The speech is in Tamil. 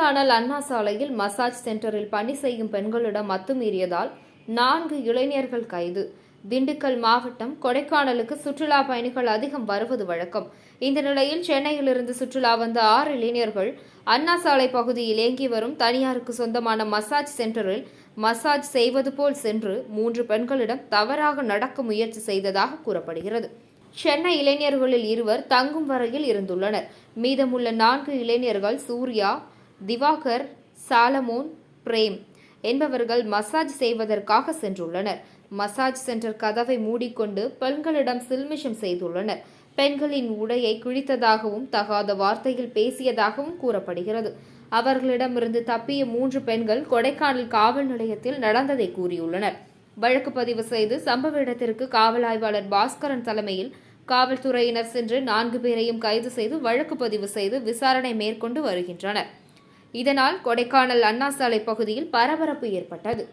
கொடைக்கானல் அண்ணா சாலையில் மசாஜ் சென்டரில் பணி செய்யும் பெண்களிடம் அத்துமீறியதால் 4 இளைஞர்கள் கைது. திண்டுக்கல் மாவட்டம் கொடைக்கானலுக்கு சுற்றுலா பயணிகள் அதிகம் வருவது வழக்கம். இந்த நிலையில் சென்னையிலிருந்து சுற்றுலா வந்த 6 இளைஞர்கள் அண்ணா சாலை பகுதியில் இயங்கி வரும் தனியாருக்கு சொந்தமான மசாஜ் சென்டரில் மசாஜ் செய்வது போல் சென்று 3 பெண்களிடம் தவறாக நடக்க முயற்சி செய்ததாக கூறப்படுகிறது. சென்னை இளைஞர்களில் 2 தங்கும் வரையில் இருந்துள்ளனர். மீதமுள்ள 4 இளைஞர்கள் சூர்யா, திவாகர், சாலமோன், பிரேம் என்பவர்கள் மசாஜ் செய்வதற்காக சென்றுள்ளனர். மசாஜ் சென்டர் கதவை மூடிக்கொண்டு பெண்களிடம் சில்மிஷம் செய்துள்ளனர். பெண்களின் உடையை கிழித்ததாகவும் தகாத வார்த்தையில் பேசியதாகவும் கூறப்படுகிறது. அவர்களிடமிருந்து தப்பிய 3 பெண்கள் கொடைக்கானல் காவல் நிலையத்தில் நடந்ததை கூறியுள்ளனர். வழக்கு பதிவு செய்து சம்பவ இடத்திற்கு காவல் ஆய்வாளர் பாஸ்கரன் தலைமையில் காவல்துறையினர் சென்று 4 பேரையும் கைது செய்து வழக்கு பதிவு செய்து விசாரணை மேற்கொண்டு வருகின்றனர். இதனால் கொடைக்கானல் அண்ணா சாலை பகுதியில் பரபரப்பு ஏற்பட்டது.